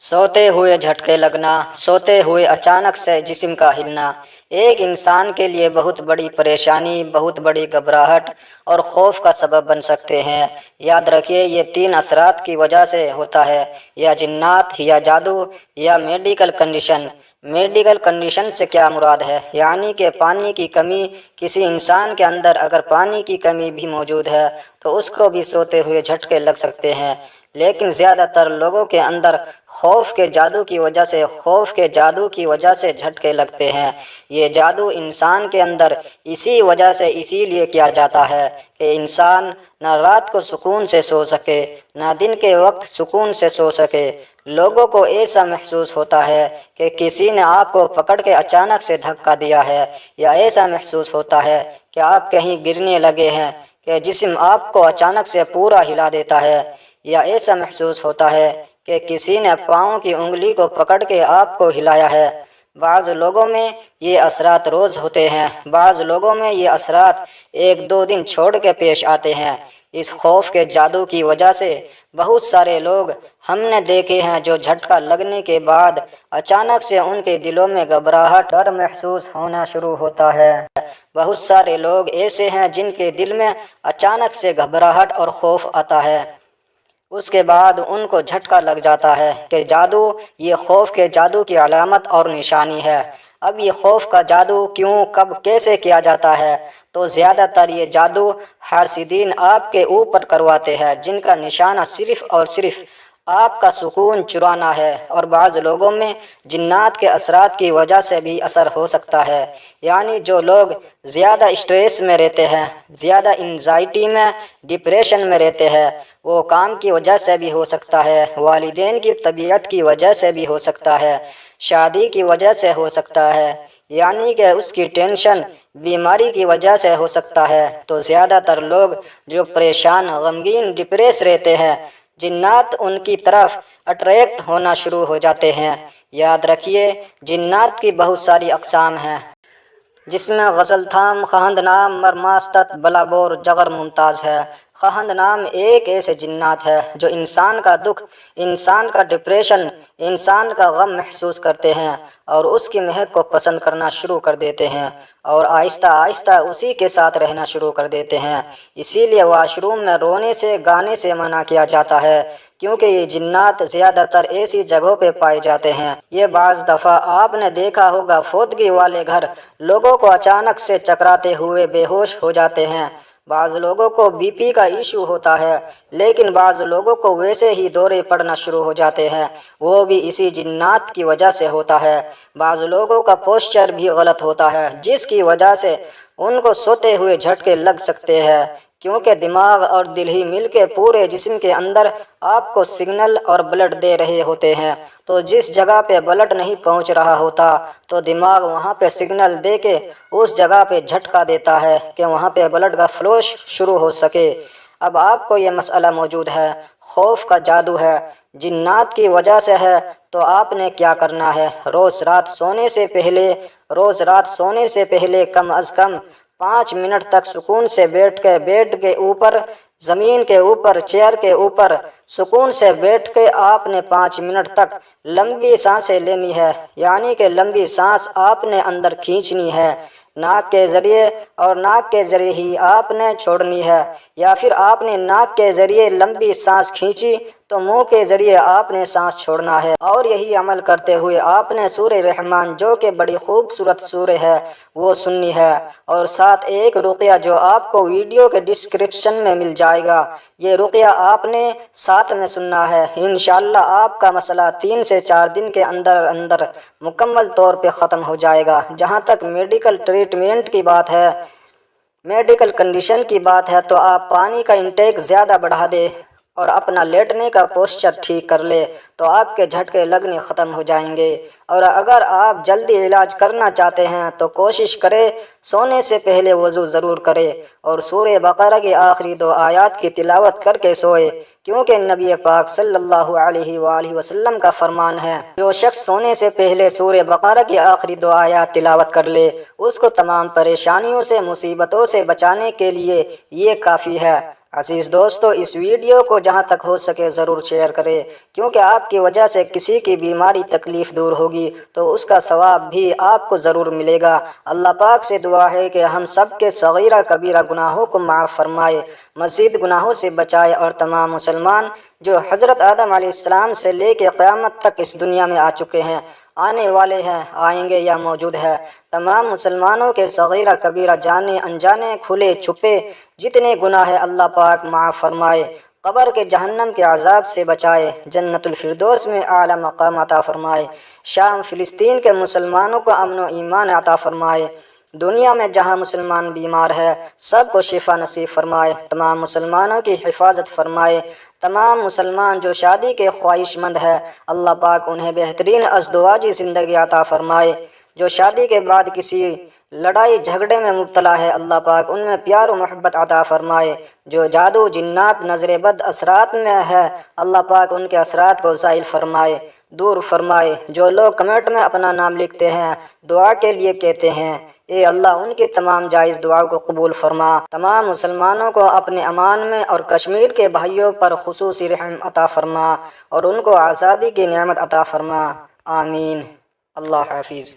सोते हुए झटके लगना, सोते हुए अचानक से जिस्म का हिलना एक इंसान के लिए बहुत बड़ी परेशानी, बहुत बड़ी घबराहट और खौफ का सबब बन सकते हैं। याद रखिए, ये तीन असरात की वजह से होता है, या जिन्नात, या जादू, या मेडिकल कंडीशन। मेडिकल कंडीशन से क्या मुराद है? यानी कि पानी की कमी। किसी इंसान के अंदर अगर पानी की कमी भी मौजूद है तो उसको भी सोते हुए झटके लग सकते हैं। लेकिन ज़्यादातर लोगों के अंदर खौफ के जादू की वजह से झटके लगते हैं। ये जादू इंसान के अंदर इसी वजह से इसीलिए किया जाता है कि इंसान न रात को सुकून से सो सके, न दिन के वक्त सुकून से सो सके। लोगों को ऐसा महसूस होता है कि किसी ने आपको पकड़ के अचानक से धक्का दिया है, या ऐसा महसूस होता है कि आप कहीं गिरने लगे हैं, कि जिस्म आपको अचानक से पूरा हिला देता है, या ऐसा महसूस होता है कि किसी ने पाँव की उंगली को पकड़ के आपको हिलाया है। बाज़ लोगों में ये असरात रोज़ होते हैं, बाज़ लोगों में ये असरात एक दो दिन छोड़ के पेश आते हैं। इस खौफ के जादू की वजह से बहुत सारे लोग हमने देखे हैं जो झटका लगने के बाद अचानक से उनके दिलों में घबराहट, डर महसूस होना शुरू होता है। बहुत सारे लोग ऐसे हैं जिनके दिल में अचानक से घबराहट और खौफ आता है, उसके बाद उनको झटका लग जाता है कि जादू, ये खौफ के जादू की अलामत और निशानी है। अब ये खौफ का जादू क्यों, कब, कैसे किया जाता है? तो ज़्यादातर ये जादू हासिदीन आपके ऊपर करवाते हैं, जिनका निशाना सिर्फ़ और सिर्फ आपका सुकून चुराना है। और बाज़ लोगों में जिन्नात के असरात की वजह से भी असर हो सकता है। यानी जो लोग ज़्यादा स्ट्रेस में रहते हैं, ज़्यादा एंजाइटी में, डिप्रेशन में रहते हैं, वो काम की वजह से भी हो सकता है, वालिदैन की तबीयत की वजह से भी हो सकता है, शादी की वजह से हो सकता है, यानी कि उसकी टेंशन, बीमारी की वजह से हो सकता है। तो ज़्यादातर लोग जो परेशान, गमगीन, डिप्रेस रहते हैं, जिन्नात उनकी तरफ अट्रैक्ट होना शुरू हो जाते हैं। याद रखिए, जिन्नात की बहुत सारी अक़साम हैं, जिसमें गज़लथाम, खहंदनाम, मरमास्तत, बलाबोर, जगर मुमताज़ है। खहंदनाम एक ऐसे जिन्नात है जो इंसान का दुख, इंसान का डिप्रेशन, इंसान का गम महसूस करते हैं और उसकी महक को पसंद करना शुरू कर देते हैं और आहिस्ता आहिस्ता उसी के साथ रहना शुरू कर देते हैं। इसीलिए वाशरूम में रोने से, गाने से मना किया जाता है, क्योंकि ये जिन्नात ज़्यादातर ऐसी जगहों पे पाए जाते हैं। ये बाज़ दफ़ा आपने देखा होगा, फौतगी वाले घर लोगों को अचानक से चकराते हुए बेहोश हो जाते हैं। बाज़ लोगों को बीपी का इशू होता है, लेकिन बाज़ लोगों को वैसे ही दौरे पड़ना शुरू हो जाते हैं, वो भी इसी जिन्नात की वजह से होता है। बाज़ लोगों का पोस्चर भी गलत होता है, जिसकी वजह से उनको सोते हुए झटके लग सकते हैं, क्योंकि दिमाग और दिल ही मिलके पूरे जिस्म के अंदर आपको सिग्नल और ब्लड दे रहे होते हैं। तो जिस जगह पे ब्लड नहीं पहुंच रहा होता तो दिमाग वहां पे सिग्नल दे के उस जगह पे झटका देता है कि वहां पे ब्लड का फ्लो शुरू हो सके। अब आपको ये मसला मौजूद है, खौफ का जादू है, जिन्नात की वजह से है, तो आपने क्या करना है? रोज़ रात सोने से पहले कम अज़ कम 5 मिनट तक सुकून से बैठ के, बेड के ऊपर, ज़मीन के ऊपर, चेयर के ऊपर सुकून से बैठ के आपने 5 मिनट तक लंबी सांसें लेनी है। यानी कि लंबी सांस आपने अंदर खींचनी है, नाक के ज़रिए, और नाक के ज़रिए ही आपने छोड़नी है। या फिर आपने नाक के ज़रिए लंबी सांस खींची तो मुंह के ज़रिए आपने सांस छोड़ना है। और यही अमल करते हुए आपने सूरह रहमान, जो कि बड़ी खूबसूरत सूरह है, वो सुननी है। और साथ एक रुक़या जो आपको वीडियो के डिस्क्रिप्शन में मिल जाएगा, ये रुक़या आपने साथ में सुनना है। इंशाअल्लाह आपका मसला 3 से 4 दिन के अंदर अंदर मुकम्मल तौर पे ख़त्म हो जाएगा। जहाँ तक मेडिकल ट्रीटमेंट की बात है, मेडिकल कंडीशन की बात है, तो आप पानी का इंटेक ज़्यादा बढ़ा दे और अपना लेटने का पोस्चर ठीक कर ले तो आपके झटके लगने ख़त्म हो जाएंगे। और अगर आप जल्दी इलाज करना चाहते हैं तो कोशिश करें सोने से पहले वज़ू ज़रूर करें और सूरह बकरा की आखिरी 2 आयत की तिलावत करके सोए, क्योंकि नबी पाक सल्लल्लाहु अलैहि वसल्लम का फरमान है, जो शख्स सोने से पहले सूरह बकरा की आखिरी 2 आयत तिलावत कर ले, उसको तमाम परेशानियों से, मुसीबतों से बचाने के लिए ये काफ़ी है। عزیز دوستو، اس ویڈیو کو جہاں تک ہو سکے ضرور شیئر کریں، کیونکہ آپ کی وجہ سے کسی کی بیماری تکلیف دور ہوگی تو اس کا ثواب بھی آپ کو ضرور ملے گا۔ اللہ پاک سے دعا ہے کہ ہم سب کے صغیرہ کبیرہ گناہوں کو معاف فرمائے، مزید گناہوں سے بچائے، اور تمام مسلمان جو حضرت آدم علیہ السلام سے لے کے قیامت تک اس دنیا میں آ چکے ہیں، آنے والے ہیں، آئیں گے یا موجود ہے، تمام مسلمانوں کے صغیرہ کبیرہ جانے انجانے کھلے چھپے جتنے گناہ ہیں اللہ پاک معاف فرمائے، قبر کے جہنم کے عذاب سے بچائے، جنت الفردوس میں اعلیٰ مقام عطا فرمائے، شام فلسطین کے مسلمانوں کو امن و ایمان عطا فرمائے، دنیا میں جہاں مسلمان بیمار ہے سب کو شفا نصیب فرمائے، تمام مسلمانوں کی حفاظت فرمائے، تمام مسلمان جو شادی کے خواہش مند ہے اللہ پاک انہیں بہترین ازدواجی زندگی عطا فرمائے، جو شادی کے بعد کسی لڑائی جھگڑے میں مبتلا ہے اللہ پاک ان میں پیار و محبت عطا فرمائے، جو جادو جنات نظر بد اثرات میں ہے اللہ پاک ان کے اثرات کو زائل فرمائے، دور فرمائے، جو لوگ کمنٹ میں اپنا نام لکھتے ہیں دعا کے لیے کہتے ہیں اے اللہ ان کی تمام جائز دعاؤں کو قبول فرما، تمام مسلمانوں کو اپنے امان میں اور کشمیر کے بھائیوں پر خصوصی رحم عطا فرما اور ان کو آزادی کی نعمت عطا فرما، آمین۔ اللہ حافظ۔